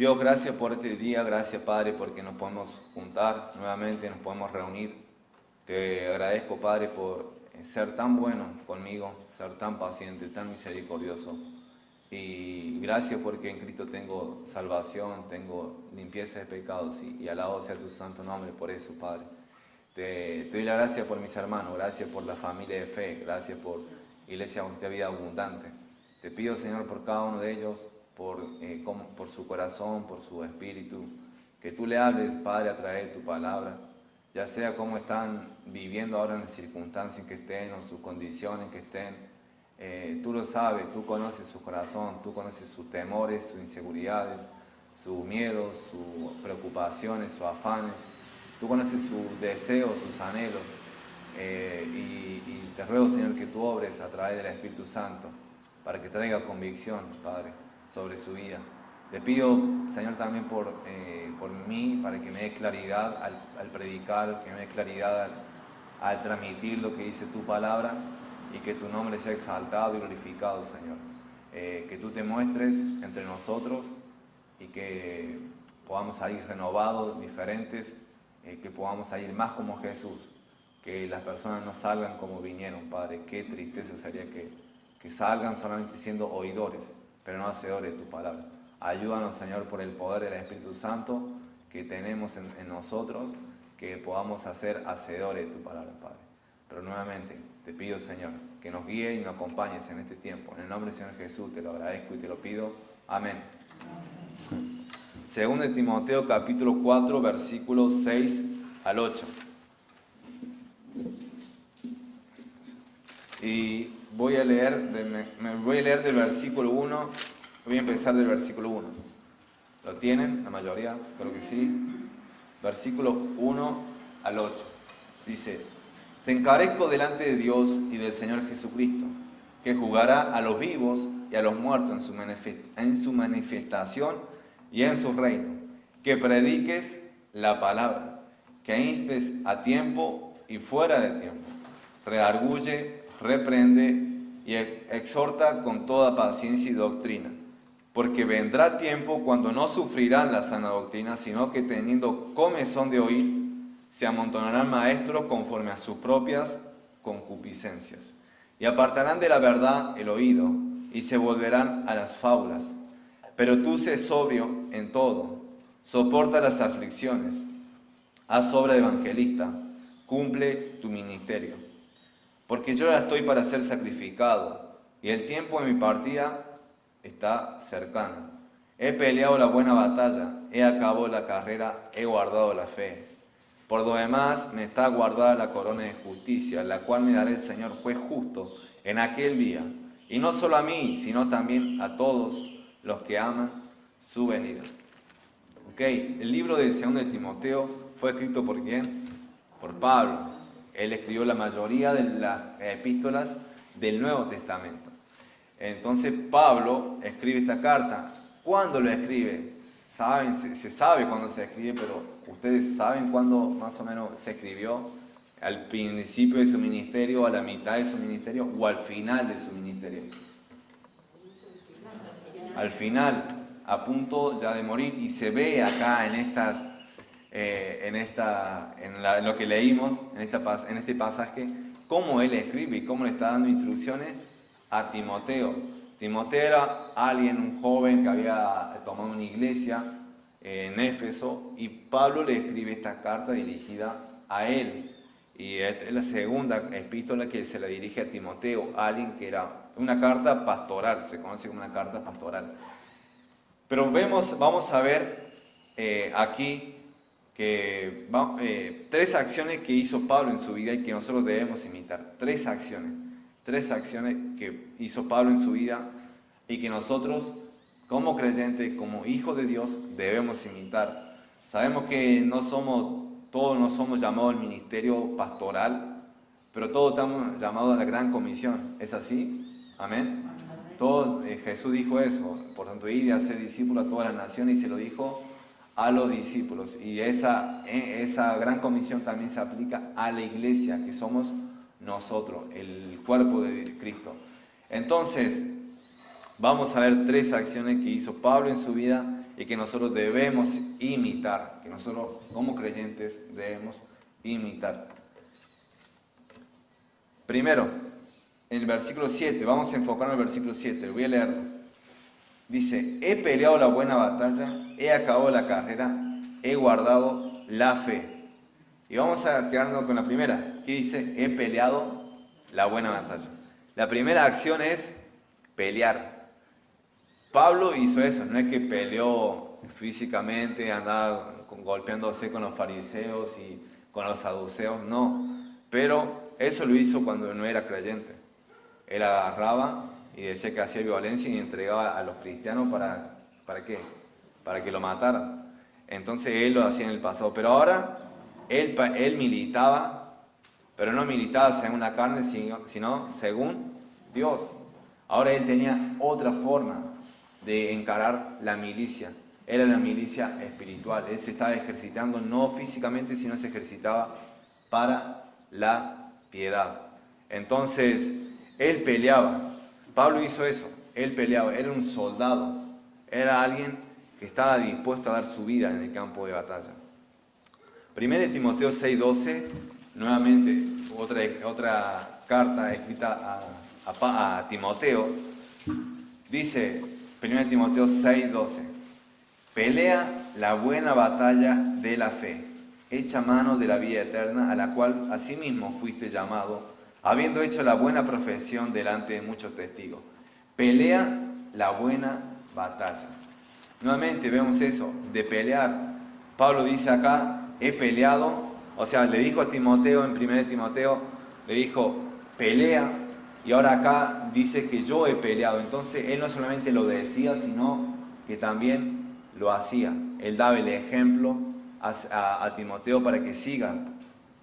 Dios, gracias por este día, gracias Padre porque nos podemos juntar nuevamente, nos podemos reunir. Te agradezco Padre por ser tan bueno conmigo, ser tan paciente, tan misericordioso. Y gracias porque en Cristo tengo salvación, tengo limpieza de pecados y alabado sea tu santo nombre por eso, Padre. Te doy la gracia por mis hermanos, gracias por la familia de fe, gracias por Iglesia de Vida Abundante. Te pido, Señor, por cada uno de ellos, por su corazón, por su espíritu, que tú le hables, Padre, a través de tu palabra, ya sea cómo están viviendo ahora en las circunstancias en que estén o sus condiciones en que estén. Tú lo sabes, tú conoces su corazón, tú conoces sus temores, sus inseguridades, sus miedos, sus preocupaciones, sus afanes. Tú conoces sus deseos, sus anhelos. Y te ruego, Señor, que tú obres a través del Espíritu Santo para que traiga convicción, Padre, sobre su vida. Te pido, Señor, también por mí, para que me dé claridad al predicar, que me dé claridad al transmitir lo que dice tu palabra y que tu nombre sea exaltado y glorificado, Señor. Que tú te muestres entre nosotros y que podamos salir renovados, diferentes, que podamos salir más como Jesús, que las personas no salgan como vinieron, Padre. Qué tristeza sería que salgan solamente siendo oidores, pero no hacedores de tu palabra. Ayúdanos, Señor, por el poder del Espíritu Santo que tenemos en nosotros, que podamos ser hacedores de tu palabra, Padre. Pero nuevamente, te pido, Señor, que nos guíe y nos acompañes en este tiempo. En el nombre del Señor Jesús te lo agradezco y te lo pido. Amén. Segundo de Timoteo, capítulo 4, versículos 6 al 8. Y voy a leer del versículo 1, voy a empezar del versículo 1. ¿Lo tienen? La mayoría, creo que sí. Versículo 1 al 8. Dice: Te encarezco delante de Dios y del Señor Jesucristo, que juzgará a los vivos y a los muertos en su manifestación y en su reino, que prediques la palabra, que instes a tiempo y fuera de tiempo, redarguye, reprende y exhorta con toda paciencia y doctrina, porque vendrá tiempo cuando no sufrirán la sana doctrina, sino que teniendo comezón de oír, se amontonarán maestros conforme a sus propias concupiscencias, y apartarán de la verdad el oído, y se volverán a las fábulas. Pero tú sé sobrio en todo, soporta las aflicciones, haz obra de evangelista, cumple tu ministerio. Porque yo ya estoy para ser sacrificado, y el tiempo de mi partida está cercano. He peleado la buena batalla, he acabado la carrera, he guardado la fe. Por lo demás me está guardada la corona de justicia, la cual me dará el Señor juez justo en aquel día. Y no solo a mí, sino también a todos los que aman su venida. El libro de 2 de Timoteo fue escrito ¿por quién? Por Pablo. Él escribió la mayoría de las epístolas del Nuevo Testamento. Entonces Pablo escribe esta carta. ¿Cuándo lo escribe? Se sabe cuándo se escribe, pero ¿ustedes saben cuándo más o menos se escribió? ¿Al principio de su ministerio, a la mitad de su ministerio o al final de su ministerio? Al final, a punto ya de morir, y se ve acá en lo que leímos, en este pasaje, cómo él escribe y cómo le está dando instrucciones a Timoteo. Timoteo era un joven que había tomado una iglesia en Éfeso, y Pablo le escribe esta carta dirigida a él. Y es la segunda epístola que se le dirige a Timoteo, alguien que era una carta pastoral, se conoce como una carta pastoral. Pero vamos a ver aquí que tres acciones que hizo Pablo en su vida y que nosotros debemos imitar. Tres acciones que hizo Pablo en su vida y que nosotros, como creyentes, como hijos de Dios, debemos imitar. Sabemos que todos no somos llamados al ministerio pastoral, pero todos estamos llamados a la gran comisión. ¿Es así? Amén. Jesús dijo eso, por tanto, ir y hacer discípulos a todas las naciones, y se lo dijo a los discípulos. Y esa gran comisión también se aplica a la iglesia, que somos nosotros, el cuerpo de Cristo. Entonces, vamos a ver 3 acciones que hizo Pablo en su vida y que nosotros debemos imitar, que nosotros como creyentes debemos imitar. Primero, en el versículo 7, vamos a enfocarnos en el versículo 7, voy a leerlo. Dice, he peleado la buena batalla, he acabado la carrera, he guardado la fe. Y vamos a quedarnos con la primera, que dice, he peleado la buena batalla. La primera acción es pelear. Pablo hizo eso, no es que peleó físicamente, andaba golpeándose con los fariseos y con los saduceos, no. Pero eso lo hizo cuando no era creyente. Él agarraba y decía que hacía violencia y entregaba a los cristianos ¿para qué? Para que lo mataran. Entonces él lo hacía en el pasado. Pero ahora él militaba, pero no militaba según la carne, sino según Dios. Ahora él tenía otra forma de encarar la milicia. Era la milicia espiritual. Él se estaba ejercitando no físicamente, sino se ejercitaba para la piedad. Entonces, él peleaba. Pablo hizo eso. Él peleaba. Era un soldado. Era alguien que estaba dispuesto a dar su vida en el campo de batalla. 1 Timoteo 6:12, nuevamente otra carta escrita a Timoteo, dice 1 Timoteo 6:12, pelea la buena batalla de la fe, echa mano de la vida eterna, a la cual asimismo fuiste llamado, habiendo hecho la buena profesión delante de muchos testigos. Pelea la buena batalla. Nuevamente vemos eso, de pelear. Pablo dice acá, he peleado, o sea, le dijo a Timoteo en 1 Timoteo, le dijo, pelea, y ahora acá dice que yo he peleado. Entonces él no solamente lo decía, sino que también lo hacía. Él daba el ejemplo a Timoteo para que siga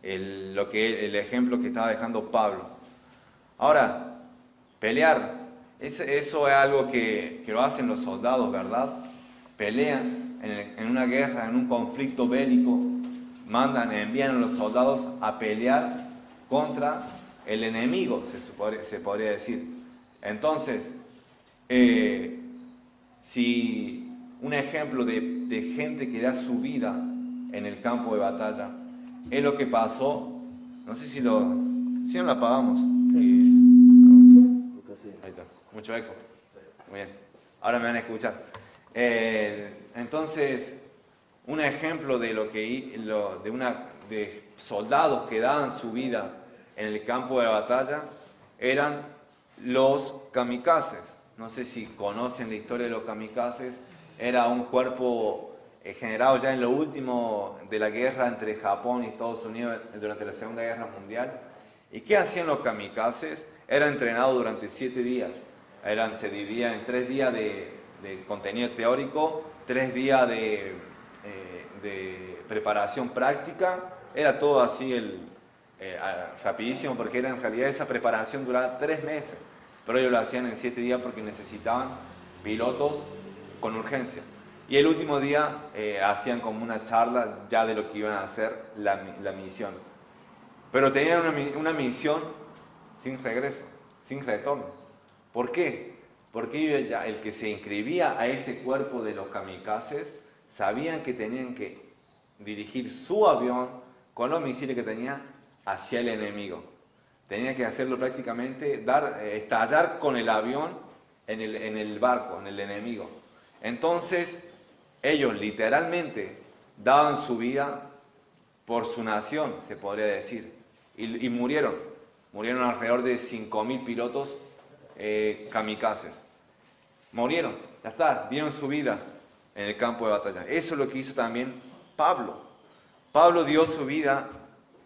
el ejemplo que estaba dejando Pablo. Ahora, pelear, eso es algo que lo hacen los soldados, ¿verdad? Pelean en una guerra, en un conflicto bélico, envían a los soldados a pelear contra el enemigo, se podría decir. Entonces, si un ejemplo de gente que da su vida en el campo de batalla, es lo que pasó, no sé si no lo apagamos. Ahí está, mucho eco. Muy bien, ahora me van a escuchar. Entonces, un ejemplo de de soldados que daban su vida en el campo de la batalla eran los kamikazes. No sé si conocen la historia de los kamikazes. Era un cuerpo generado ya en lo último de la guerra entre Japón y Estados Unidos durante la Segunda Guerra Mundial. ¿Y qué hacían los kamikazes? Era entrenado durante 7 días. Se dividía en 3 días de contenido teórico, 3 días de preparación práctica. Era todo así rapidísimo, porque en realidad esa preparación duraba 3 meses, pero ellos lo hacían en 7 días porque necesitaban pilotos con urgencia. Y el último día hacían como una charla ya de lo que iban a hacer la misión. Pero tenían una misión sin regreso, sin retorno. ¿Por qué? Porque el que se inscribía a ese cuerpo de los kamikazes sabían que tenían que dirigir su avión con los misiles que tenía hacia el enemigo. Tenían que hacerlo prácticamente, estallar con el avión en el barco, en el enemigo. Entonces, ellos literalmente daban su vida por su nación, se podría decir, y murieron. Murieron alrededor de 5.000 pilotos kamikazes. Murieron, ya está, dieron su vida en el campo de batalla. Eso es lo que hizo también Pablo. Pablo dio su vida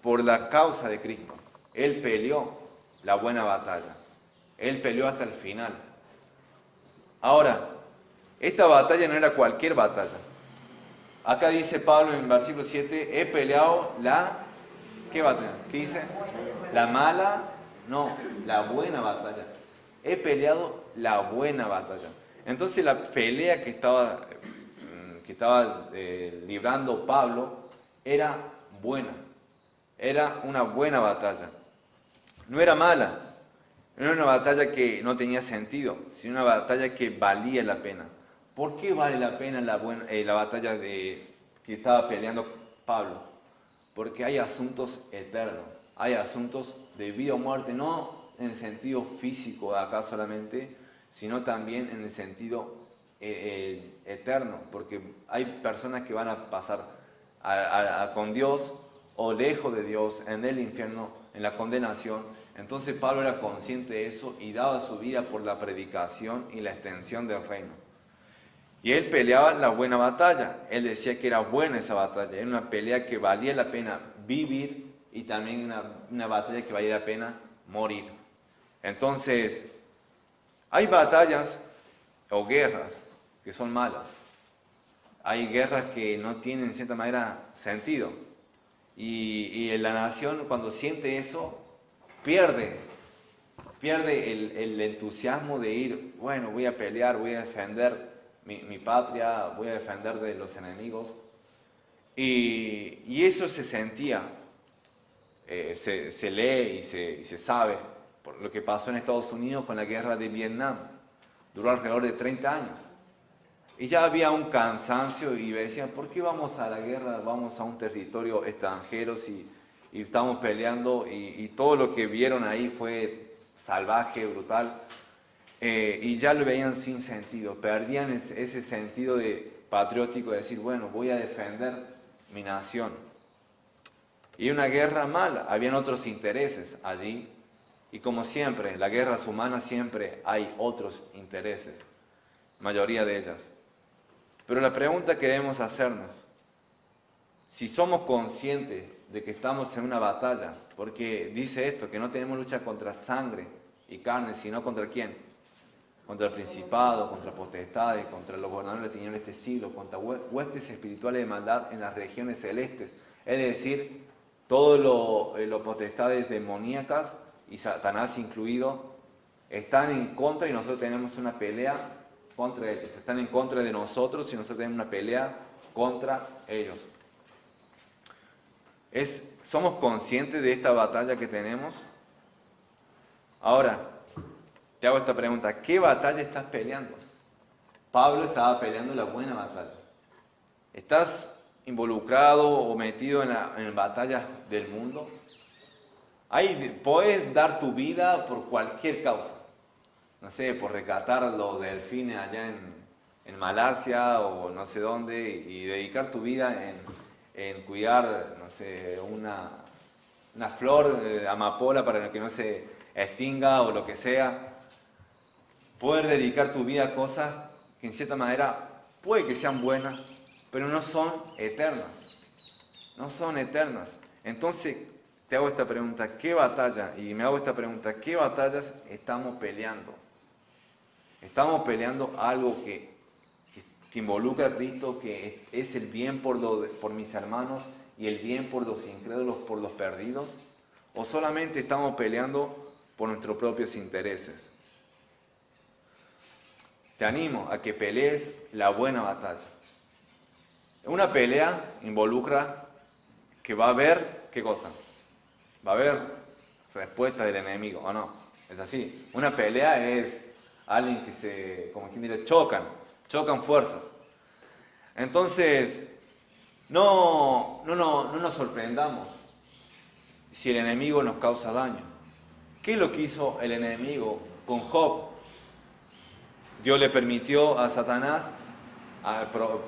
por la causa de Cristo. Él peleó la buena batalla. Él peleó hasta el final. Ahora, esta batalla no era cualquier batalla. Acá dice Pablo en el versículo 7, he peleado ¿qué batalla? ¿Qué dice? La mala, no, la buena batalla. He peleado la buena batalla. Entonces la pelea que estaba librando Pablo era buena. Era una buena batalla. No era mala. No era una batalla que no tenía sentido, sino una batalla que valía la pena. ¿Por qué vale la pena la batalla que estaba peleando Pablo? Porque hay asuntos eternos, hay asuntos de vida o muerte, no en el sentido físico acá solamente, sino también en el sentido eterno, porque hay personas que van a pasar con Dios o lejos de Dios, en el infierno, en la condenación. Entonces Pablo era consciente de eso y daba su vida por la predicación y la extensión del reino. Y él peleaba la buena batalla, él decía que era buena esa batalla, era una pelea que valía la pena vivir y también una batalla que valía la pena morir. Entonces, hay batallas o guerras que son malas, hay guerras que no tienen en cierta manera sentido y la nación cuando siente eso pierde el entusiasmo de ir, bueno, voy a pelear, voy a defender mi patria, voy a defender de los enemigos. Y eso se sentía, se lee y se sabe, por lo que pasó en Estados Unidos con la guerra de Vietnam. Duró alrededor de 30 años. Y ya había un cansancio y decían, ¿por qué vamos a la guerra? Vamos a un territorio extranjero y estamos peleando y todo lo que vieron ahí fue salvaje, brutal. Y ya lo veían sin sentido, perdían ese sentido patriótico de decir, bueno, voy a defender mi nación. Y una guerra mala, habían otros intereses allí, y como siempre, las guerras humanas siempre hay otros intereses, mayoría de ellas. Pero la pregunta que debemos hacernos, si somos conscientes de que estamos en una batalla, porque dice esto, que no tenemos lucha contra sangre y carne, sino contra ¿quién? Contra el principado, contra potestades, contra los gobernadores de la tiniebla de este siglo, contra huestes espirituales de maldad en las regiones celestes. Es decir, todos los potestades demoníacas, y Satanás incluido, están en contra y nosotros tenemos una pelea contra ellos. Están en contra de nosotros y nosotros tenemos una pelea contra ellos. ¿Somos conscientes de esta batalla que tenemos? Ahora, te hago esta pregunta, ¿qué batalla estás peleando? Pablo estaba peleando la buena batalla. ¿Estás involucrado o metido en batallas del mundo? Puedes dar tu vida por cualquier causa. No sé, por rescatar los delfines allá en Malasia o no sé dónde y dedicar tu vida en cuidar, no sé, una flor de amapola para que no se extinga o lo que sea. Poder dedicar tu vida a cosas que en cierta manera puede que sean buenas, pero no son eternas. No son eternas. Entonces te hago esta pregunta, ¿qué batalla? Y me hago esta pregunta, ¿qué batallas estamos peleando? Estamos peleando algo que involucra a Cristo, que es el bien por mis hermanos y el bien por los incrédulos, por los perdidos, o solamente estamos peleando por nuestros propios intereses. Te animo a que pelees la buena batalla. Una pelea involucra que va a haber, ¿qué cosa? Va a haber respuesta del enemigo, ¿o no? Es así. Una pelea es alguien que como quien dice, chocan fuerzas. Entonces, no nos sorprendamos si el enemigo nos causa daño. ¿Qué es lo que hizo el enemigo con Job? Dios le permitió a Satanás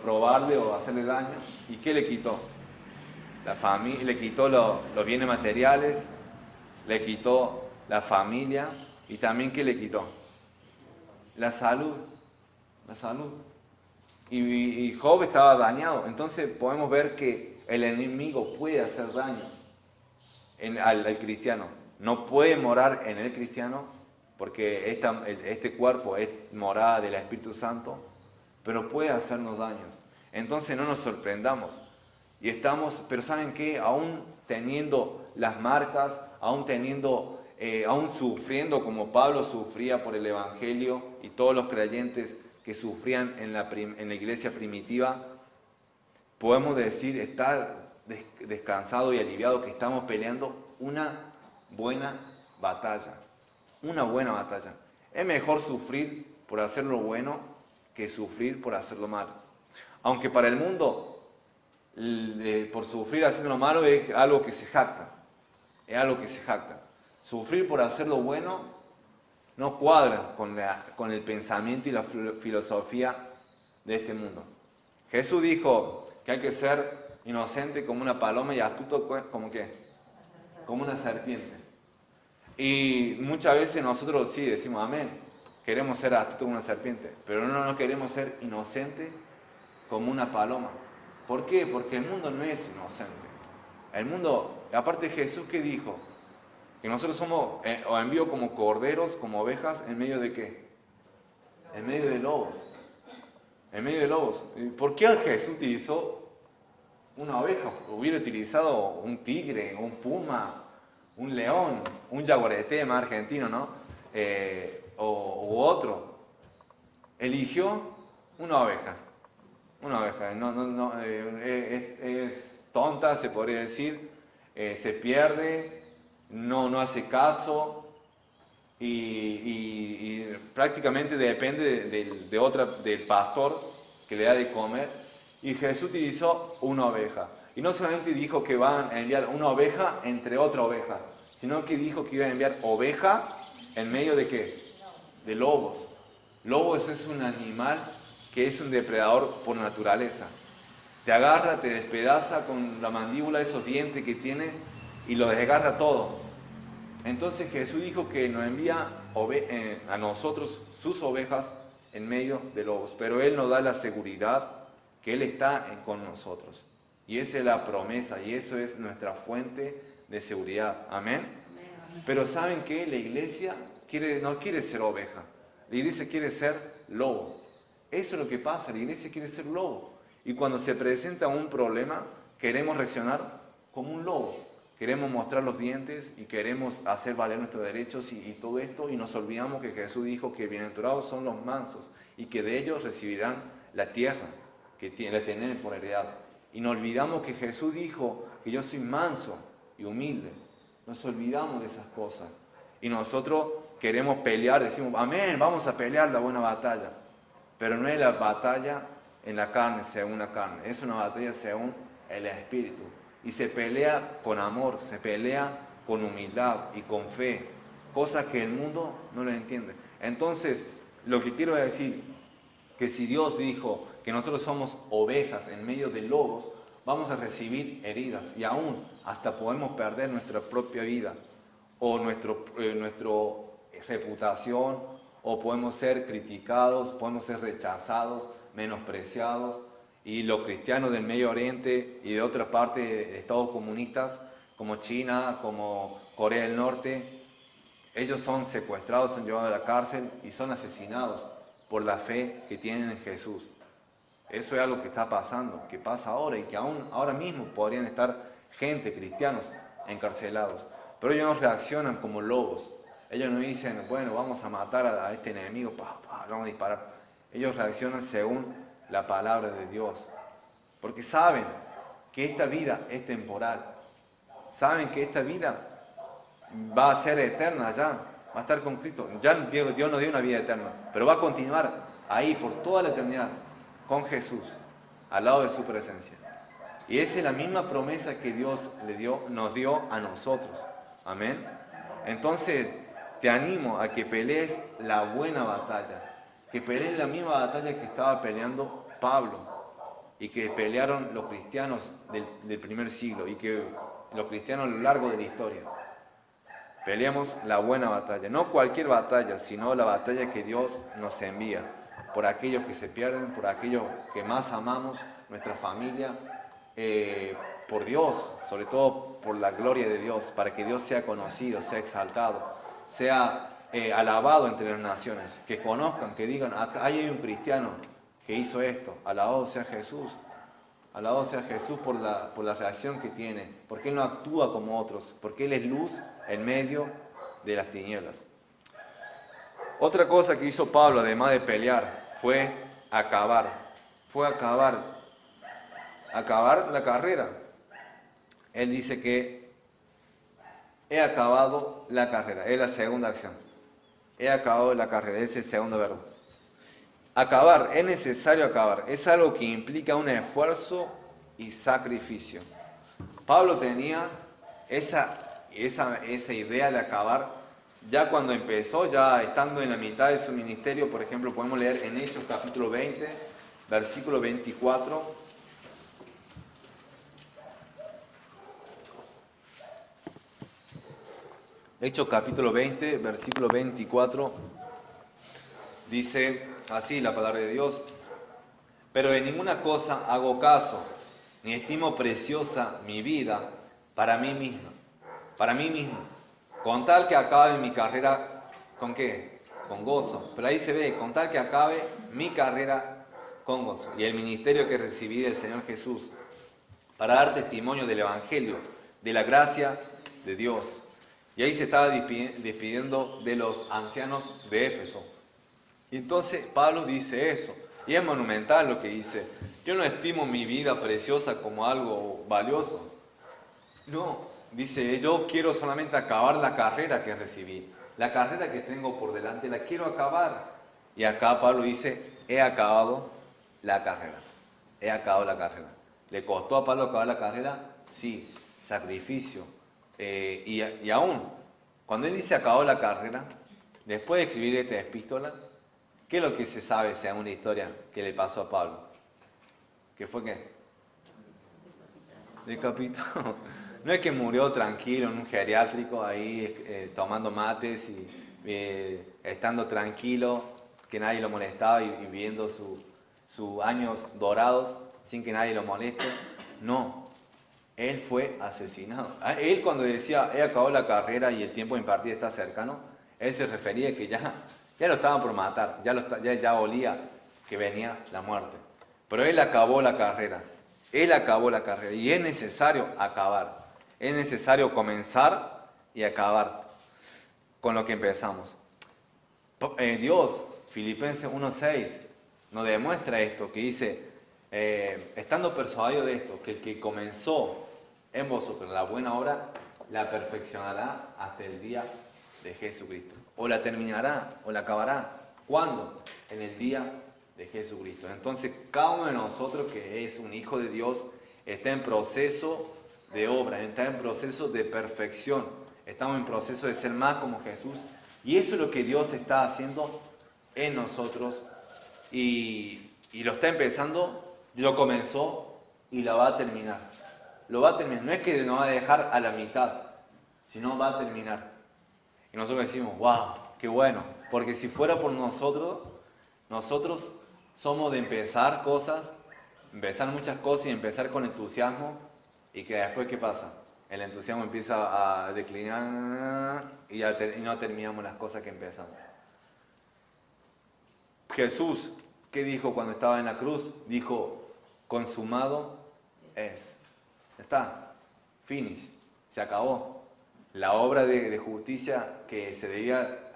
probarle o hacerle daño. ¿Y qué le quitó? Le quitó los bienes materiales, le quitó la familia y también ¿qué le quitó? La salud. Y Job estaba dañado. Entonces podemos ver que el enemigo puede hacer daño al cristiano. No puede morar en el cristiano porque este cuerpo es morada del Espíritu Santo, pero puede hacernos daños. Entonces no nos sorprendamos. Pero ¿saben qué? Aún teniendo las marcas, aún sufriendo como Pablo sufría por el Evangelio y todos los creyentes que sufrían en la iglesia primitiva, podemos decir, estar descansado y aliviado que estamos peleando una buena batalla. una buena batalla. Es mejor sufrir por hacer lo bueno que sufrir por hacer lo malo. Aunque para el mundo, por sufrir haciendo lo malo es algo que se jacta. Es algo que se jacta. Sufrir por hacer lo bueno no cuadra con el pensamiento y la filosofía de este mundo. Jesús dijo que hay que ser inocente como una paloma y astuto como ¿qué? Como una serpiente. Y muchas veces nosotros sí decimos amén, queremos ser astutos como una serpiente, pero no queremos ser inocentes como una paloma. ¿Por qué? Porque el mundo no es inocente. El mundo, aparte Jesús, ¿qué dijo? Que nosotros somos, o envió como corderos, como ovejas, ¿en medio de qué? En medio de lobos. En medio de lobos. ¿Por qué Jesús utilizó una oveja? Hubiera utilizado un tigre, un puma, un león, un jaguarete más argentino, ¿no? O otro. Eligió una oveja. Una oveja. Es tonta, se podría decir. Se pierde, no hace caso y prácticamente depende del pastor que le da de comer. Y Jesús utilizó una oveja. Y no solamente dijo que van a enviar una oveja entre otra oveja, sino que dijo que iba a enviar oveja en medio de ¿qué? De lobos. Lobos es un animal que es un depredador por naturaleza. Te agarra, te despedaza con la mandíbula, esos dientes que tiene, y lo desgarra todo. Entonces Jesús dijo que nos envía a nosotros sus ovejas en medio de lobos, pero Él nos da la seguridad que Él está con nosotros. Y esa es la promesa, y eso es nuestra fuente de seguridad. Amén. Pero ¿saben qué? La iglesia no quiere ser oveja, la iglesia quiere ser lobo. Eso es lo que pasa, la iglesia quiere ser lobo. Y cuando se presenta un problema, queremos reaccionar como un lobo. Queremos mostrar los dientes y queremos hacer valer nuestros derechos y todo esto, y nos olvidamos que Jesús dijo que bienaventurados son los mansos y que de ellos recibirán la tierra que la tienen por heredad. Y nos olvidamos que Jesús dijo que yo soy manso y humilde. Nos olvidamos de esas cosas. Y nosotros queremos pelear, decimos, amén, vamos a pelear la buena batalla. Pero no es la batalla en la carne, según la carne. Es una batalla según el Espíritu. Y se pelea con amor, se pelea con humildad y con fe. Cosas que el mundo no lo entiende. Entonces, lo que quiero decir, que si Dios dijo que nosotros somos ovejas en medio de lobos, vamos a recibir heridas. Y aún hasta podemos perder nuestra propia vida. O nuestra reputación. O podemos ser criticados, podemos ser rechazados, menospreciados. Y los cristianos del Medio Oriente y de otra parte de estados comunistas, como China, como Corea del Norte, ellos son secuestrados, son llevados a la cárcel y son asesinados por la fe que tienen en Jesús. Eso es algo que está pasando, que pasa ahora y que aún ahora mismo podrían estar gente, cristianos, encarcelados. Pero ellos no reaccionan como lobos. Ellos no dicen, bueno, vamos a matar a este enemigo, vamos a disparar. Ellos reaccionan según la palabra de Dios, porque saben que esta vida es temporal, saben que esta vida va a ser eterna ya, va a estar con Cristo. Ya Dios nos dio una vida eterna, pero va a continuar ahí por toda la eternidad con Jesús, al lado de su presencia. Y esa es la misma promesa que Dios nos dio a nosotros. Amén. Entonces te animo a que pelees la buena batalla, que peleen la misma batalla que estaba peleando Pablo y que pelearon los cristianos del primer siglo y que los cristianos a lo largo de la historia. Peleamos la buena batalla, no cualquier batalla, sino la batalla que Dios nos envía, por aquellos que se pierden, por aquellos que más amamos, nuestra familia, por Dios, sobre todo por la gloria de Dios, para que Dios sea conocido, sea exaltado, sea alabado entre las naciones, que conozcan, que digan, ahí hay un cristiano que hizo esto, alabado sea Jesús por la reacción que tiene, porque Él no actúa como otros, porque Él es luz en medio de las tinieblas. Otra cosa que hizo Pablo, además de pelear, fue acabar la carrera. Él dice que he acabado la carrera, es la segunda acción. he acabado la carrera. Ese es el segundo verbo. Acabar, es necesario acabar. Es algo que implica un esfuerzo y sacrificio. Pablo tenía esa idea de acabar ya cuando empezó, ya estando en la mitad de su ministerio. Por ejemplo, podemos leer en Hechos capítulo 20, versículo 24. Hechos capítulo 20, versículo 24, dice así la palabra de Dios: pero de ninguna cosa hago caso, ni estimo preciosa mi vida para mí mismo, con tal que acabe mi carrera, ¿con qué? Con gozo. Pero ahí se ve, con tal que acabe mi carrera con gozo, y el ministerio que recibí del Señor Jesús, para dar testimonio del Evangelio, de la gracia de Dios. Y ahí se estaba despidiendo de los ancianos de Éfeso. Y entonces Pablo dice eso, y es monumental lo que dice: yo no estimo mi vida preciosa como algo valioso. No, dice, yo quiero solamente acabar la carrera que recibí. La carrera que tengo por delante la quiero acabar. Y acá Pablo dice, he acabado la carrera. He acabado la carrera. ¿Le costó a Pablo acabar la carrera? Sí, sacrificio. Y aún, cuando él dice acabó la carrera, después de escribir esta epístola, ¿qué es lo que se sabe según una historia que le pasó a Pablo? ¿Qué fue qué? Decapitado. No es que murió tranquilo en un geriátrico ahí tomando mates y estando tranquilo, que nadie lo molestaba y viviendo sus años dorados sin que nadie lo moleste. No, él fue asesinado. Él, cuando decía he acabado la carrera y el tiempo impartido está cercano, él se refería a que ya lo estaban por matar, ya olía que venía la muerte. Pero él acabó la carrera. Él acabó la carrera y es necesario acabar. Es necesario comenzar y acabar con lo que empezamos. Dios, Filipenses 1:6, nos demuestra esto, que dice, estando persuadido de esto, que el que comenzó en vosotros la buena obra, la perfeccionará hasta el día de Jesucristo. O la terminará, o la acabará. ¿Cuándo? En el día de Jesucristo. Entonces, cada uno de nosotros que es un hijo de Dios está en proceso de obra, está en proceso de perfección. Estamos en proceso de ser más como Jesús. Y eso es lo que Dios está haciendo en nosotros. Y lo está empezando, lo comenzó y la va a terminar. Lo va a terminar. No es que nos va a dejar a la mitad, sino va a terminar. Y nosotros decimos, wow, qué bueno. Porque si fuera por nosotros somos de empezar cosas, empezar muchas cosas y empezar con entusiasmo, y que después, ¿qué pasa? El entusiasmo empieza a declinar y no terminamos las cosas que empezamos. Jesús, ¿qué dijo cuando estaba en la cruz? Dijo, consumado es. Está, finish, se acabó. La obra de justicia que se debía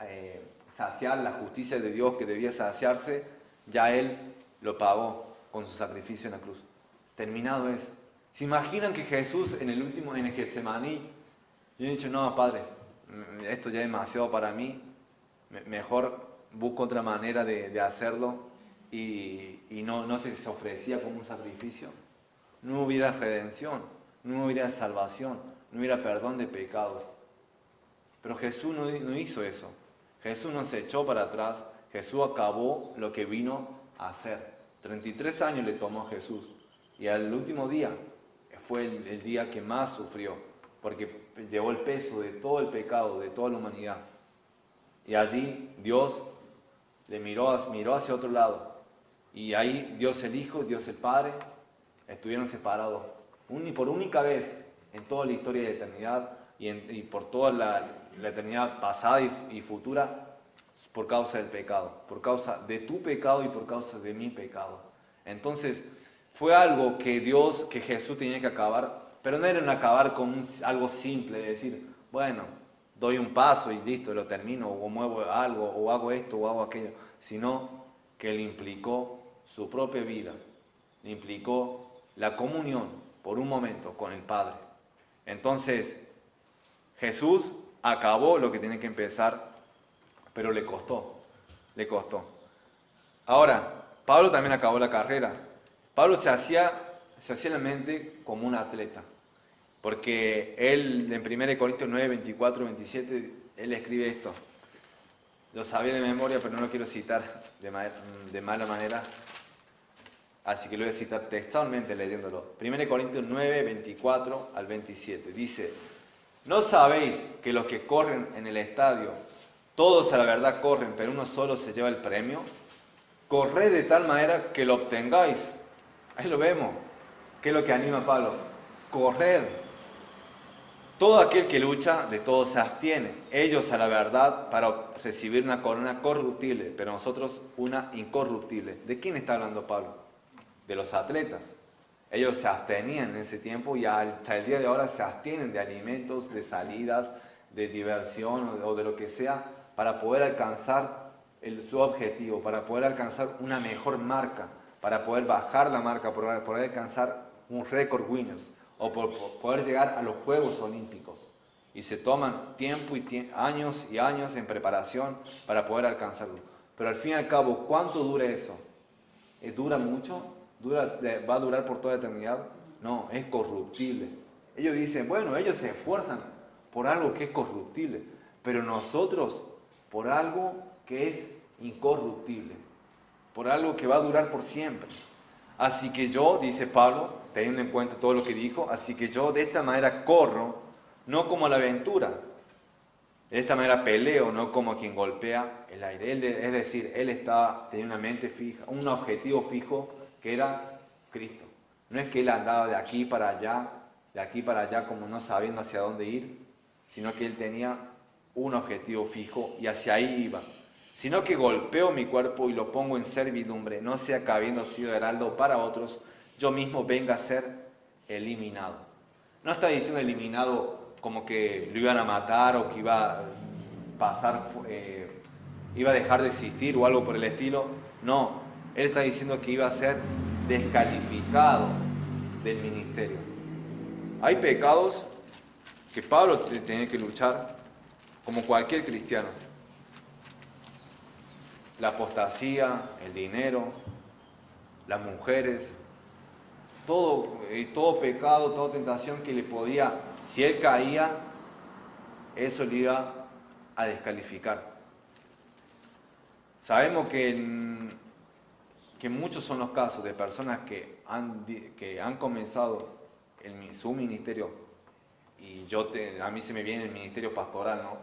saciar, la justicia de Dios que debía saciarse, ya Él lo pagó con su sacrificio en la cruz. Terminado es. ¿Se imaginan que Jesús en el Getsemaní, yo he dicho, no, Padre, esto ya es demasiado para mí, mejor busco otra manera de hacerlo, y no se ofrecía como un sacrificio? No hubiera redención, no hubiera salvación, no hubiera perdón de pecados. Pero Jesús no hizo eso. Jesús no se echó para atrás. Jesús acabó lo que vino a hacer. 33 años le tomó a Jesús. Y al último día fue el día que más sufrió, porque llevó el peso de todo el pecado, de toda la humanidad. Y allí Dios le miró hacia otro lado. Y ahí Dios el Hijo, Dios el Padre, estuvieron separados. Por única vez en toda la historia de la eternidad y por toda la eternidad pasada y futura, por causa del pecado, por causa de tu pecado y por causa de mi pecado. Entonces, fue algo que Jesús tenía que acabar, pero no era un acabar con algo simple, de decir, bueno, doy un paso y listo, lo termino, o muevo algo, o hago esto, o hago aquello, sino que le implicó su propia vida, le implicó la comunión por un momento con el Padre. Entonces, Jesús acabó lo que tiene que empezar, pero le costó, le costó. Ahora, Pablo también acabó la carrera. Pablo se hacía en la mente como un atleta, porque él en 1 Corintios 9, 24, 27, él escribe esto. Lo sabía de memoria, pero no lo quiero citar de mala manera, así que lo voy a citar textualmente leyéndolo. 1 Corintios 9, 24 al 27, dice: ¿No sabéis que los que corren en el estadio, todos a la verdad corren, pero uno solo se lleva el premio? Corred de tal manera que lo obtengáis. Ahí lo vemos. ¿Qué es lo que anima a Pablo? Corred. Todo aquel que lucha, de todo se abstiene. Ellos a la verdad para recibir una corona corruptible, pero nosotros una incorruptible. ¿De quién está hablando Pablo? De los atletas. Ellos se abstenían en ese tiempo y hasta el día de ahora se abstienen de alimentos, de salidas, de diversión o de lo que sea para poder alcanzar su objetivo, para poder alcanzar una mejor marca, para poder bajar la marca, para poder alcanzar un récord Guinness o por poder llegar a los Juegos Olímpicos. Y se toman tiempo y años y años en preparación para poder alcanzarlo. Pero al fin y al cabo, ¿cuánto dura eso? ¿Dura mucho? ¿Va a durar por toda la eternidad? No, es corruptible. Ellos dicen, bueno, ellos se esfuerzan por algo que es corruptible, pero nosotros por algo que es incorruptible, por algo que va a durar por siempre. Así que yo, dice Pablo, teniendo en cuenta todo lo que dijo, así que yo de esta manera corro, no como a la aventura, de esta manera peleo, no como quien golpea el aire. Es decir, él tenía una mente fija, un objetivo fijo que era Cristo. No es que él andaba de aquí para allá como no sabiendo hacia dónde ir, sino que él tenía un objetivo fijo y hacia ahí iba. Sino que golpeo mi cuerpo y lo pongo en servidumbre, no sea que habiendo sido heraldo para otros, yo mismo venga a ser eliminado. No está diciendo eliminado como que lo iban a matar o que iba a pasar, iba a dejar de existir o algo por el estilo. No, él está diciendo que iba a ser descalificado del ministerio. Hay pecados que Pablo tenía que luchar como cualquier cristiano. La apostasía, el dinero, las mujeres, todo pecado, toda tentación que le podía, si él caía, eso le iba a descalificar. Sabemos que muchos son los casos de personas que han comenzado su ministerio, y a mí se me viene el ministerio pastoral, ¿no?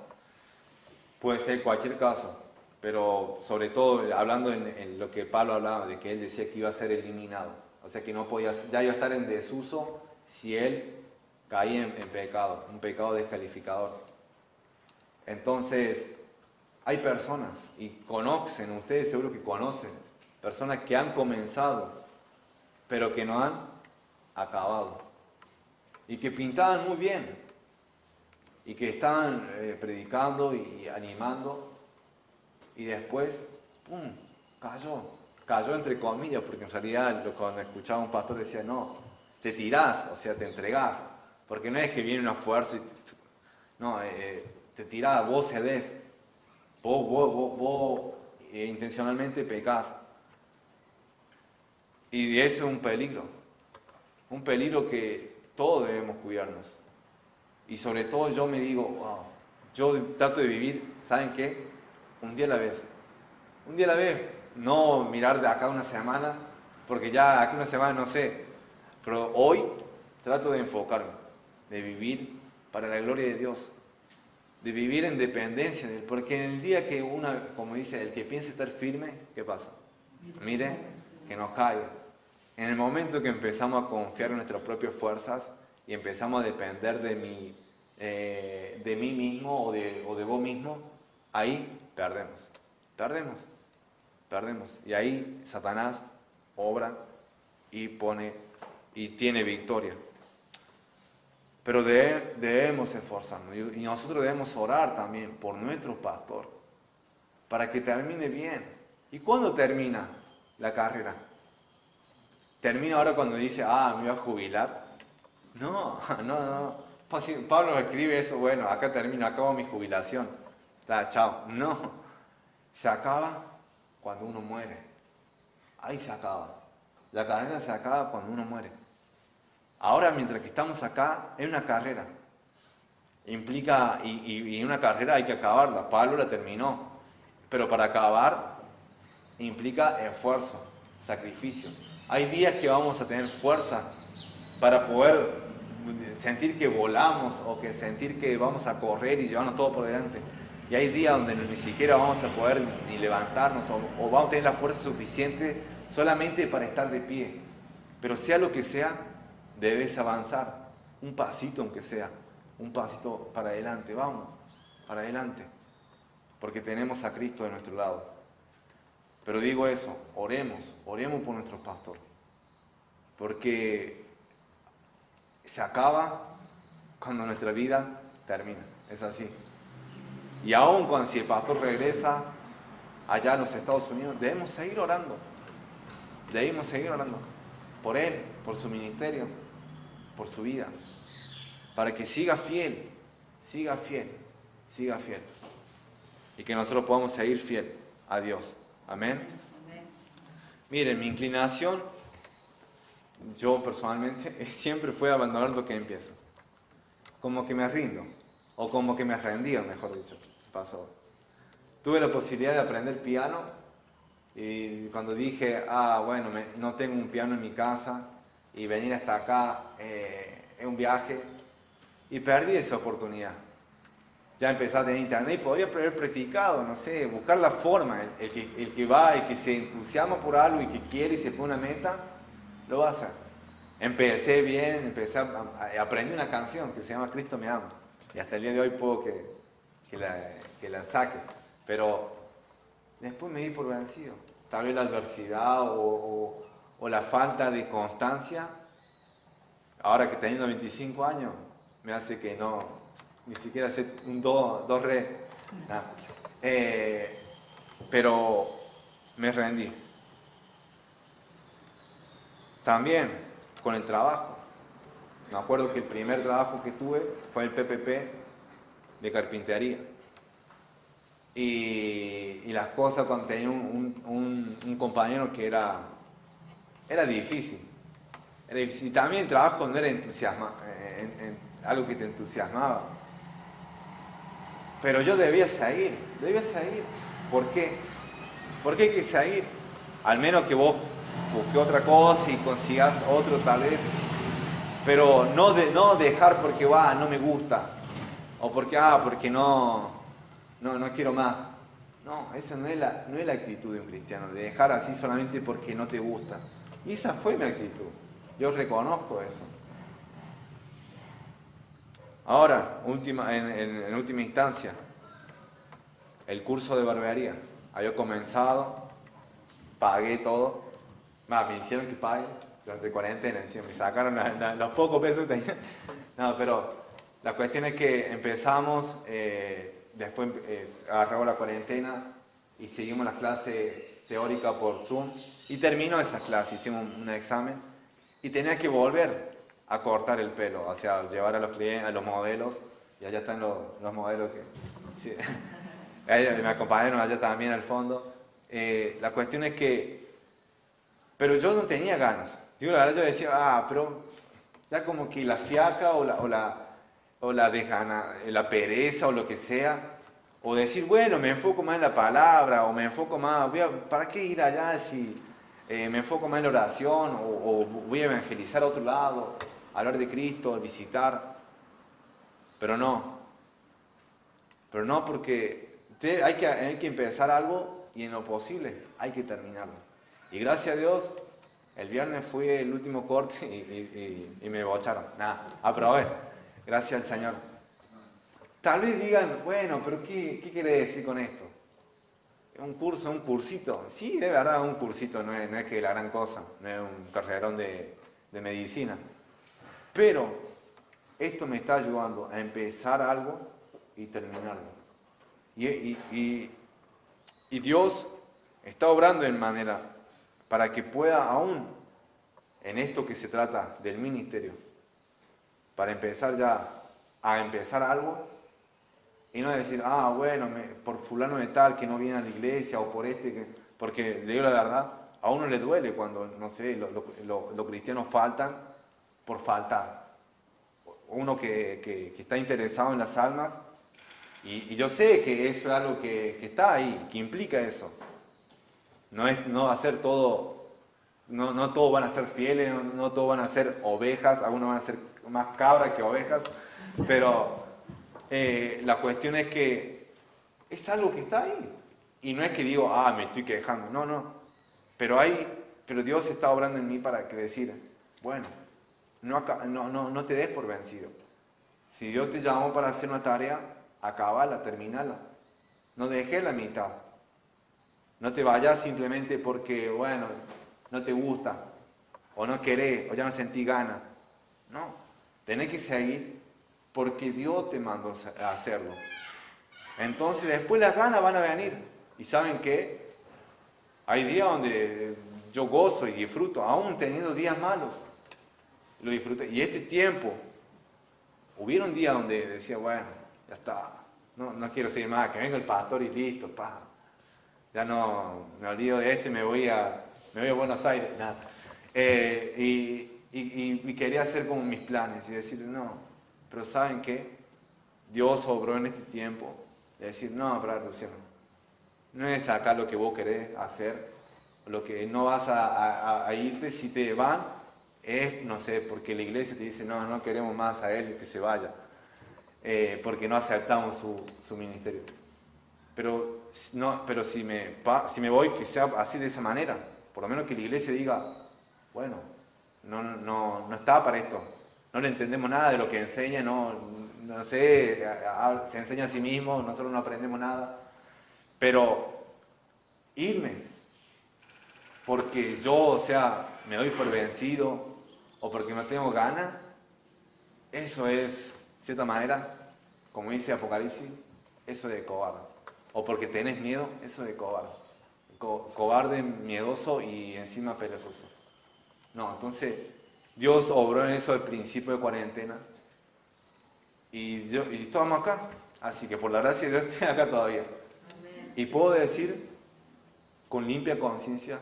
Puede ser cualquier caso, pero sobre todo hablando en lo que Pablo hablaba, de que él decía que iba a ser eliminado, o sea que no podía, ya iba a estar en desuso si él caía en pecado, un pecado descalificador. Entonces, hay personas, y conocen, ustedes seguro que conocen, personas que han comenzado, pero que no han acabado, y que pintaban muy bien, y que estaban predicando y animando, y después, ¡pum!, cayó entre comillas, porque en realidad cuando escuchaba a un pastor decía, no, te tirás, o sea, te entregás, porque no es que viene una fuerza y te tirás, vos cedés, vos intencionalmente pecás, y eso es un peligro que todos debemos cuidarnos, y sobre todo yo me digo, wow, yo trato de vivir, ¿saben qué? Un día a la vez, no mirar de acá una semana, porque ya acá una semana no sé, pero hoy trato de enfocarme, de vivir para la gloria de Dios, de vivir en dependencia de Él, porque en el día que como dice, el que piense estar firme, ¿qué pasa? Mire, que nos caiga. En el momento que empezamos a confiar en nuestras propias fuerzas y empezamos a depender de mí mismo o de vos mismo, ahí perdemos. Y ahí Satanás obra y tiene victoria. Pero debemos esforzarnos y nosotros debemos orar también por nuestro pastor para que termine bien. ¿Y cuándo termina la carrera? ¿Termina ahora cuando dice, me voy a jubilar? No. Pablo escribe eso, bueno, acá termino, acabo mi jubilación. Chao. No. se acaba cuando uno muere. Ahí se acaba. La carrera se acaba cuando uno muere. Ahora, mientras que estamos acá, es una carrera. Implica, y una carrera hay que acabarla. Pablo la terminó. Pero para acabar, implica esfuerzo, sacrificio. Hay días que vamos a tener fuerza para poder sentir que volamos o que sentir que vamos a correr y llevarnos todo por delante. Y hay días donde ni siquiera vamos a poder ni levantarnos o vamos a tener la fuerza suficiente solamente para estar de pie. Pero sea lo que sea, debes avanzar. Un pasito aunque sea. Un pasito para adelante. Vamos, para adelante. Porque tenemos a Cristo de nuestro lado. Pero digo eso, oremos por nuestros pastores. Porque se acaba cuando nuestra vida termina. Es así. Y aún cuando si el pastor regresa allá a los Estados Unidos, debemos seguir orando. Debemos seguir orando. Por él, por su ministerio, por su vida. Para que siga fiel, siga fiel, siga fiel. Y que nosotros podamos seguir fiel a Dios. Amén. Miren, mi inclinación, yo personalmente, siempre fue abandonar lo que empiezo. Como que me rindo, o como que me rendía, mejor dicho, pasó. Tuve la posibilidad de aprender piano, y cuando dije, bueno, no tengo un piano en mi casa, y venir hasta acá es un viaje, y perdí esa oportunidad. Ya empecé a tener internet y podría haber practicado, no sé, buscar la forma. El que va, el que se entusiasma por algo y que quiere y se pone una meta, lo va a hacer. Empecé bien, aprendí una canción que se llama Cristo me ama. Y hasta el día de hoy puedo que la saque. Pero después me di por vencido. Tal vez la adversidad o la falta de constancia, ahora que teniendo 25 años, me hace que no... Ni siquiera sé un do, re. Nah. Pero me rendí. También con el trabajo. Me acuerdo que el primer trabajo que tuve fue el PPP de carpintería. Y las cosas cuando tenía un compañero que era difícil. Era difícil. Y también el trabajo no era algo que te entusiasmaba. Pero yo debía seguir. ¿Por qué? ¿Por qué hay que seguir? Al menos que vos busques otra cosa y consigas otro tal vez. Pero no dejar porque no me gusta. O porque no quiero más. No, esa no es la actitud de un cristiano. De dejar así solamente porque no te gusta. Y esa fue mi actitud. Yo reconozco eso. Ahora, en última instancia, el curso de barbería. Había comenzado, pagué todo. Me hicieron que pague durante cuarentena. Me sacaron los pocos pesos que tenía. No, pero la cuestión es que empezamos, después agarramos la cuarentena y seguimos la clase teórica por Zoom. Y terminó esa clase, hicimos un examen y tenía que volver a cortar el pelo, o sea, llevar a los clientes, a los modelos, y allá están los modelos que sí, me acompañaron allá también al fondo. La cuestión es que, pero yo no tenía ganas, digo la verdad, yo decía, pero ya como que la fiaca o la desgana, la pereza o lo que sea, o decir, bueno, me enfoco más en la palabra, o me enfoco más, ¿para qué ir allá si me enfoco más en la oración, o voy a evangelizar a otro lado, hablar de Cristo, visitar? Pero no, porque hay que empezar algo y en lo posible hay que terminarlo. Y gracias a Dios, el viernes fui el último corte y me bocharon. Nada, aprobé, gracias al Señor. Tal vez digan, bueno, pero ¿qué quiere decir con esto? Un cursito. Sí, es verdad, un cursito, no es que la gran cosa, no es un carrerón de medicina. Pero esto me está ayudando a empezar algo y terminarlo. Y Dios está obrando en manera para que pueda aún, en esto que se trata del ministerio, para empezar ya a empezar algo Y no decir, bueno, por fulano de tal que no viene a la iglesia o por porque le digo la verdad, a uno le duele cuando, no sé, los cristianos faltan por faltar. Uno que está interesado en las almas, y yo sé que eso es algo que está ahí, que implica eso. No va a ser todo, no todos van a ser fieles, no todos van a ser ovejas, algunos van a ser más cabras que ovejas, pero la cuestión es que es algo que está ahí. Y no es que digo, me estoy quejando, no. Pero Dios está obrando en mí para que decir, bueno, no te des por vencido. Si Dios te llamó para hacer una tarea, acábala, terminala. No dejes la mitad. No te vayas simplemente porque, bueno, no te gusta, o no querés, o ya no sentí ganas. No, tenés que seguir porque Dios te mandó a hacerlo. Entonces después las ganas van a venir. ¿Y saben qué? Hay días donde yo gozo y disfruto, aún teniendo días malos. Lo disfruto. Y este tiempo, hubieron días donde decía, bueno, ya está, no quiero seguir más, que venga el pastor y listo, ya no, me olvido de esto y me voy a Buenos Aires, nada. Y quería hacer como mis planes y decir, no, pero ¿saben qué? Dios obró en este tiempo de decir, no, pero Luciano, no es acá lo que vos querés hacer, lo que no vas a irte, si te van, es, no sé, porque la iglesia te dice, no queremos más a él, que se vaya, porque no aceptamos su ministerio. Pero si me voy, que sea así de esa manera, por lo menos que la iglesia diga, bueno, no está para esto, no le entendemos nada de lo que enseña, no sé, se enseña a sí mismo, nosotros no aprendemos nada, pero irme, porque yo, me doy por vencido, o porque no tengo ganas, eso es, de cierta manera, como dice Apocalipsis, eso de cobarde. O porque tenés miedo, eso de cobarde. Cobarde, miedoso y encima perezoso. No, entonces Dios obró en eso al principio de cuarentena. Y estamos acá. Así que por la gracia de Dios estoy acá todavía. Amén. Y puedo decir con limpia conciencia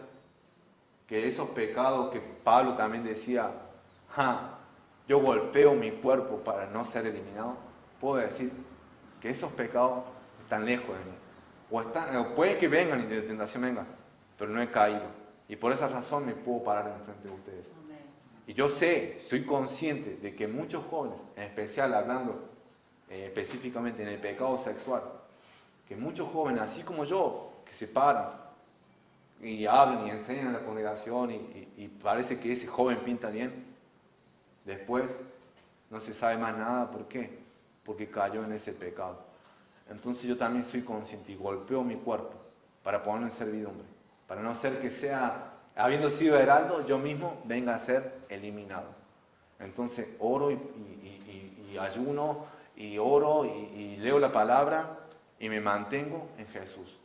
que esos pecados que Pablo también decía, yo golpeo mi cuerpo para no ser eliminado, puedo decir que esos pecados están lejos de mí. O puede que vengan y de tentación vengan, pero no he caído. Y por esa razón me puedo parar enfrente de ustedes. Amén. Y yo soy consciente de que muchos jóvenes, en especial hablando específicamente en el pecado sexual, que muchos jóvenes, así como yo, que se paran y hablan y enseñan a la congregación y parece que ese joven pinta bien, después no se sabe más nada. ¿Por qué? Porque cayó en ese pecado. Entonces yo también soy consciente y golpeo mi cuerpo para ponerlo en servidumbre, para no ser que sea, habiendo sido heraldo, yo mismo venga a ser eliminado. Entonces oro y ayuno y oro y leo la palabra y me mantengo en Jesús.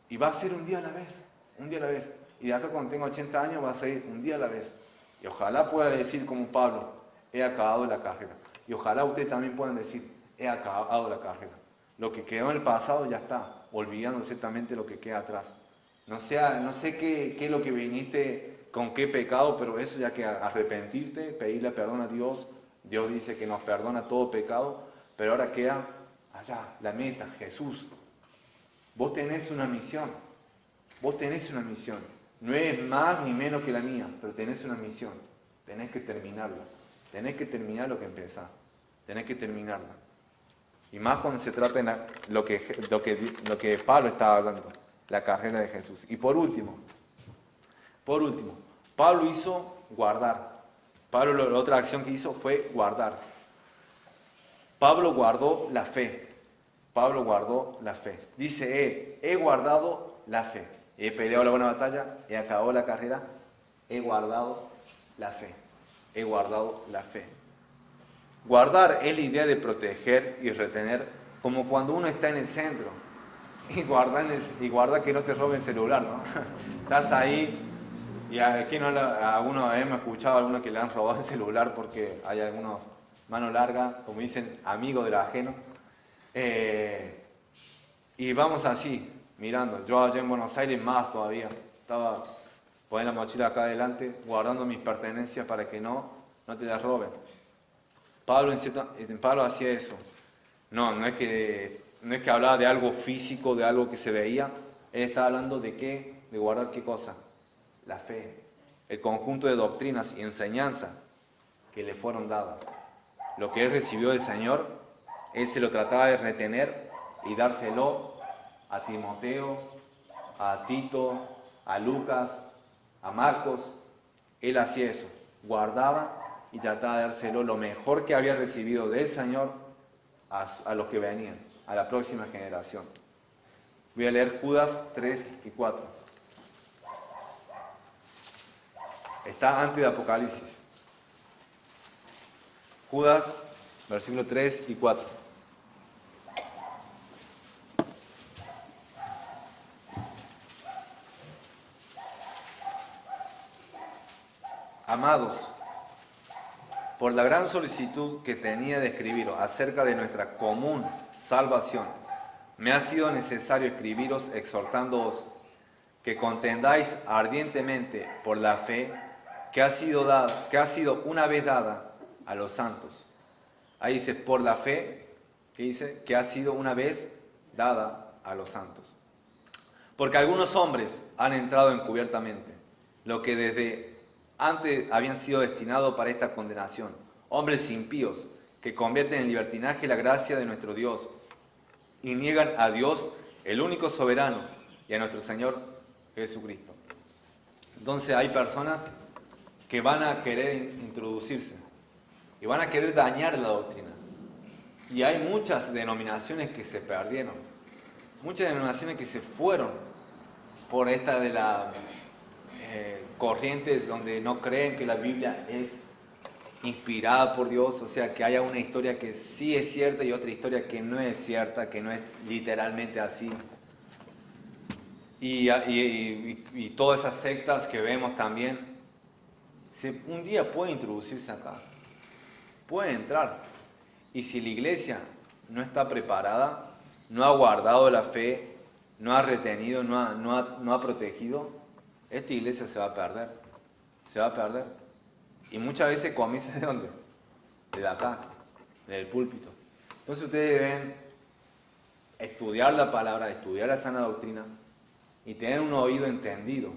Y va a ser un día a la vez, un día a la vez. Y de acá cuando tenga 80 años va a ser un día a la vez. Y ojalá pueda decir como Pablo, he acabado la carrera. Y ojalá ustedes también puedan decir, he acabado la carrera. Lo que quedó en el pasado ya está, olvidando ciertamente lo que queda atrás. No sé qué es lo que viniste, con qué pecado, pero eso ya que arrepentirte, pedirle perdón a Dios. Dios dice que nos perdona todo pecado, pero ahora queda allá, la meta, Jesús. Vos tenés una misión, No es más ni menos que la mía, pero tenés una misión. Tenés que terminarla. Tenés que terminar lo que empezás. Tenés que terminarla. Y más cuando se trata de lo que Pablo estaba hablando, la carrera de Jesús. Y por último, Pablo hizo guardar. Pablo, la otra acción que hizo fue guardar. Pablo guardó la fe. Dice, he guardado la fe. He peleado la buena batalla, he acabado la carrera, he guardado la fe. Guardar es la idea de proteger y retener, como cuando uno está en el centro y guarda que no te roben el celular, ¿no? Estás ahí y aquí algunos hemos escuchado a algunos que le han robado el celular porque hay algunos mano larga, como dicen, amigos del ajeno. Y vamos así, mirando. Yo allá en Buenos Aires más todavía. Estaba poniendo la mochila acá adelante, guardando mis pertenencias para que no te las roben. Pablo hacía eso. No es que hablaba de algo físico, de algo que se veía. Él estaba hablando de qué, de guardar qué cosa. La fe, el conjunto de doctrinas y enseñanzas que le fueron dadas. Lo que él recibió del Señor, él se lo trataba de retener y dárselo a Timoteo, a Tito, a Lucas, a Marcos. Él hacía eso, guardaba y trataba de dárselo lo mejor que había recibido del Señor a los que venían, a la próxima generación. Voy a leer Judas 3 y 4. Está antes de Apocalipsis. Judas, versículos 3 y 4. Amados, por la gran solicitud que tenía de escribiros acerca de nuestra común salvación, me ha sido necesario escribiros exhortándoos que contendáis ardientemente por la fe que ha sido una vez dada a los santos. Ahí dice, por la fe, que dice, que ha sido una vez dada a los santos. Porque algunos hombres han entrado encubiertamente, lo que desde antes habían sido destinados para esta condenación, hombres impíos que convierten en libertinaje la gracia de nuestro Dios y niegan a Dios, el único soberano, y a nuestro Señor Jesucristo. Entonces hay personas que van a querer introducirse y van a querer dañar la doctrina. Y hay muchas denominaciones que se perdieron, muchas denominaciones que se fueron por esta de las corrientes donde no creen que la Biblia es inspirada por Dios, o sea, que haya una historia que sí es cierta y otra historia que no es cierta, que no es literalmente así. Y todas esas sectas que vemos también, un día puede introducirse acá, puede entrar. Y si la iglesia no está preparada, no ha guardado la fe, no ha retenido, no ha protegido, esta iglesia se va a perder. Se va a perder. Y muchas veces comienza ¿de dónde? Desde acá, desde el púlpito. Entonces ustedes deben estudiar la palabra, estudiar la sana doctrina y tener un oído entendido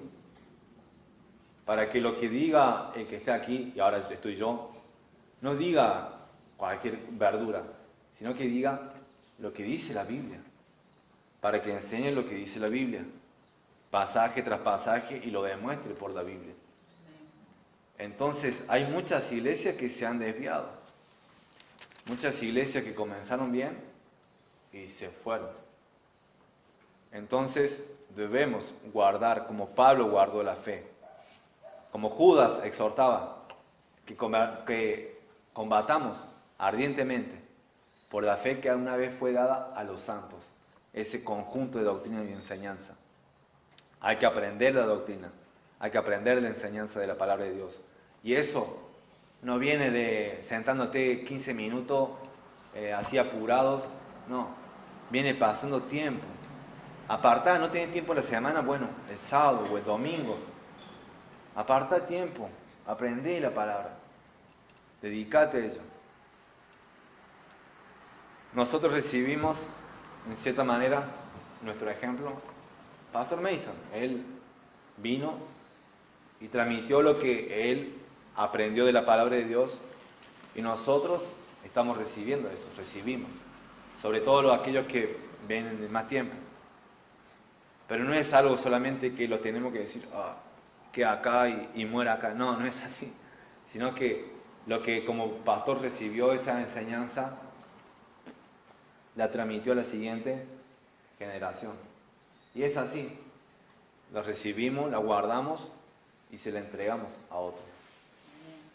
para que lo que diga el que esté aquí, y ahora estoy yo, no diga cualquier verdura, sino que diga lo que dice la Biblia, para que enseñe lo que dice la Biblia, pasaje tras pasaje, y lo demuestre por la Biblia. Entonces hay muchas iglesias que se han desviado, muchas iglesias que comenzaron bien y se fueron. Entonces debemos guardar, como Pablo guardó la fe, como Judas exhortaba, que combatamos ardientemente por la fe que una vez fue dada a los santos, ese conjunto de doctrina y enseñanza. Hay que aprender la doctrina, hay que aprender la enseñanza de la palabra de Dios. Y eso no viene de sentándote 15 minutos así apurados, no, viene pasando tiempo. Apartá, no tenés tiempo en la semana, bueno, el sábado o el domingo. Apartá tiempo, aprendé la palabra, dedícate a ello. Nosotros recibimos, en cierta manera, nuestro ejemplo, Pastor Mason. Él vino y transmitió lo que él aprendió de la palabra de Dios y nosotros estamos recibiendo eso, recibimos. Sobre todo aquellos que vienen de más tiempo. Pero no es algo solamente que lo tenemos que decir, que acá y muera acá. No es así. Sino que lo que como pastor recibió esa enseñanza, la transmitió a la siguiente generación. Y es así. La recibimos, la guardamos y se la entregamos a otro.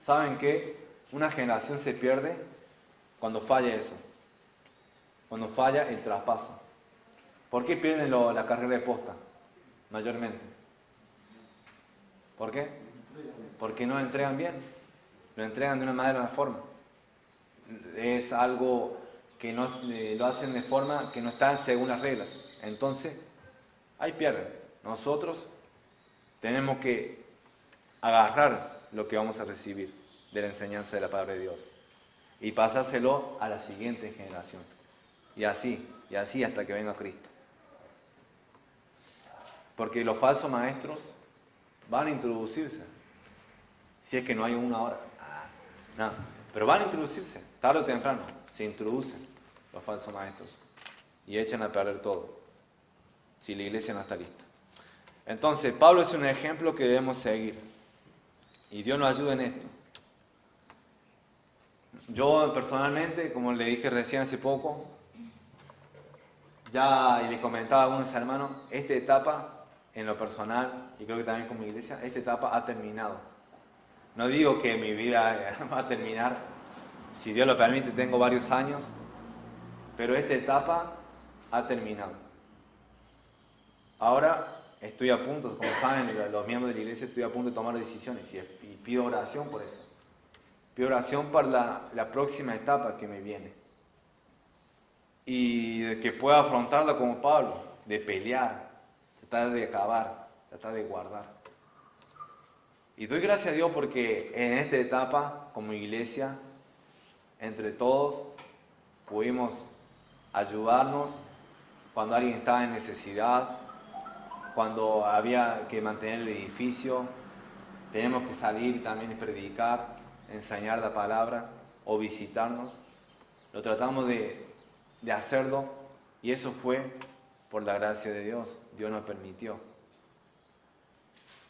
¿Saben qué? Una generación se pierde cuando falla eso. Cuando falla el traspaso. ¿Por qué pierden la carrera de posta? Mayormente. ¿Por qué? Porque no lo entregan bien. Lo entregan de una mala forma. Es algo que no, lo hacen de forma que no están según las reglas. Entonces, ahí pierden. Nosotros tenemos que agarrar lo que vamos a recibir de la enseñanza de la palabra de Dios y pasárselo a la siguiente generación. Y así hasta que venga Cristo. Porque los falsos maestros van a introducirse. Si es que no hay uno ahora. No, pero van a introducirse. Tarde o temprano se introducen los falsos maestros y echan a perder todo si la iglesia no está lista. Entonces, Pablo es un ejemplo que debemos seguir. Y Dios nos ayuda en esto. Yo personalmente, como le dije recién hace poco, y le comentaba a algunos hermanos, esta etapa, en lo personal, y creo que también como iglesia, esta etapa ha terminado. No digo que mi vida va a terminar, si Dios lo permite, tengo varios años, pero esta etapa ha terminado. Ahora estoy a punto, como saben los miembros de la iglesia, estoy a punto de tomar decisiones y pido oración por eso. Pido oración para la próxima etapa que me viene. Y de que pueda afrontarla como Pablo, de pelear, tratar de acabar, tratar de guardar. Y doy gracias a Dios porque en esta etapa, como iglesia, entre todos, pudimos ayudarnos cuando alguien estaba en necesidad, cuando había que mantener el edificio, tenemos que salir también y predicar, enseñar la palabra o visitarnos. Lo tratamos de hacerlo y eso fue por la gracia de Dios. Dios nos permitió.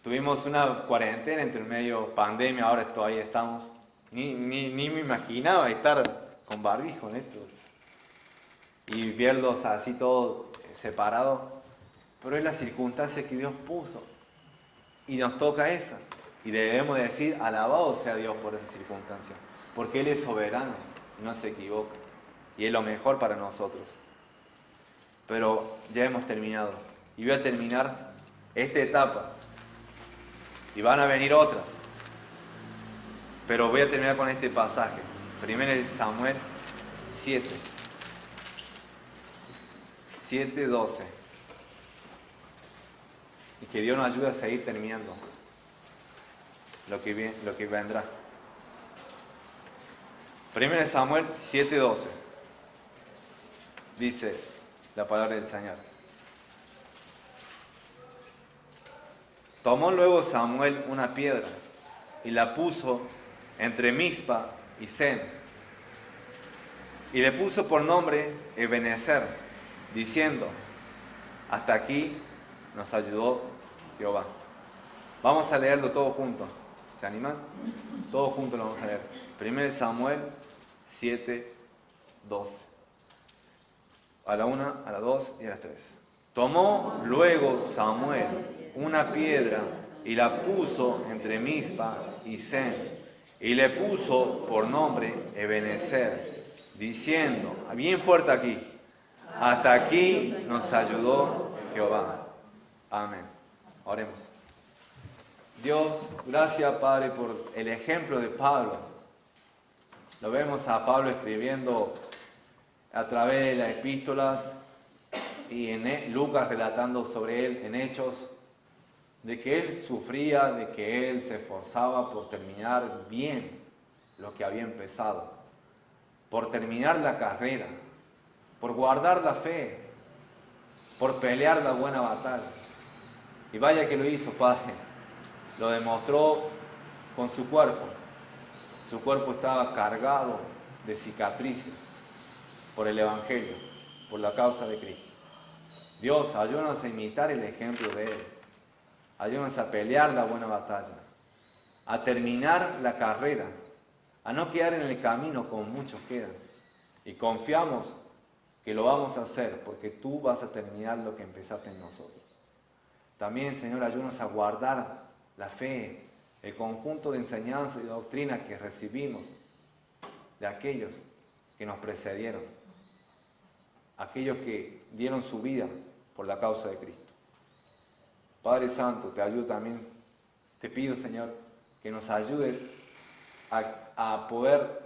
Tuvimos una cuarentena entre medio pandemia, ahora todavía estamos. Ni me imaginaba estar con barbijo en estos y verlos así todos separados. Pero es la circunstancia que Dios puso y nos toca esa. Y debemos decir, alabado sea Dios por esa circunstancia, porque Él es soberano, no se equivoca y es lo mejor para nosotros. Pero ya hemos terminado y voy a terminar esta etapa y van a venir otras, pero voy a terminar con este pasaje, 1 Samuel 7:12, y que Dios nos ayude a seguir terminando lo que vendrá. 1 Samuel 7:12 dice la palabra del Señor. Tomó luego Samuel una piedra y la puso entre Mizpa y Sen, y le puso por nombre Ebenezer, diciendo: hasta aquí nos ayudó Jehová. Vamos a leerlo todo junto. ¿Se animan? Todos juntos lo vamos a leer. 1 Samuel 7:12. A la 1, a la 2 y a las 3. Tomó luego Samuel una piedra y la puso entre Mizpa y Sen, y le puso por nombre Ebenezer, diciendo, bien fuerte aquí, hasta aquí nos ayudó Jehová. Amén. Oremos. Dios, gracias Padre por el ejemplo de Pablo. Lo vemos a Pablo escribiendo a través de las epístolas y en Lucas relatando sobre él en Hechos, de que él sufría, de que él se esforzaba por terminar bien lo que había empezado, por terminar la carrera, por guardar la fe, por pelear la buena batalla. Y vaya que lo hizo, Padre. Lo demostró con su cuerpo. Su cuerpo estaba cargado de cicatrices por el Evangelio, por la causa de Cristo. Dios, ayúdanos a imitar el ejemplo de Él. Ayúdanos a pelear la buena batalla, a terminar la carrera, a no quedar en el camino como muchos quedan. Y confiamos que lo vamos a hacer porque tú vas a terminar lo que empezaste en nosotros. También, Señor, ayúdanos a guardar la fe, el conjunto de enseñanza y doctrina que recibimos de aquellos que nos precedieron, aquellos que dieron su vida por la causa de Cristo. Padre Santo, te ayudo también, te pido, Señor, que nos ayudes a poder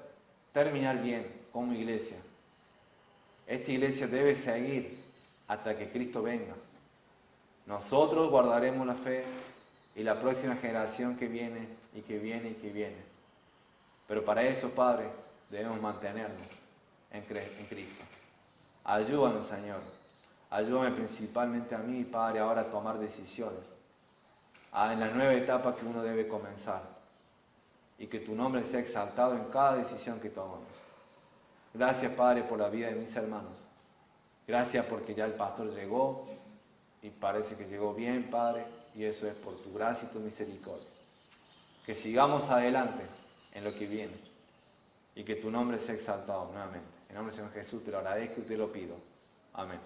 terminar bien como iglesia Esta iglesia debe seguir hasta que Cristo venga. Nosotros guardaremos la fe y la próxima generación que viene y que viene y que viene. Pero para eso, Padre, debemos mantenernos en Cristo. Ayúdanos, Señor. Ayúdame principalmente a mí, Padre, ahora a tomar decisiones. En la nueva etapa que uno debe comenzar. Y que tu nombre sea exaltado en cada decisión que tomamos. Gracias, Padre, por la vida de mis hermanos. Gracias porque ya el pastor llegó y parece que llegó bien, Padre, y eso es por tu gracia y tu misericordia. Que sigamos adelante en lo que viene y que tu nombre sea exaltado nuevamente. En nombre del Señor Jesús te lo agradezco y te lo pido. Amén.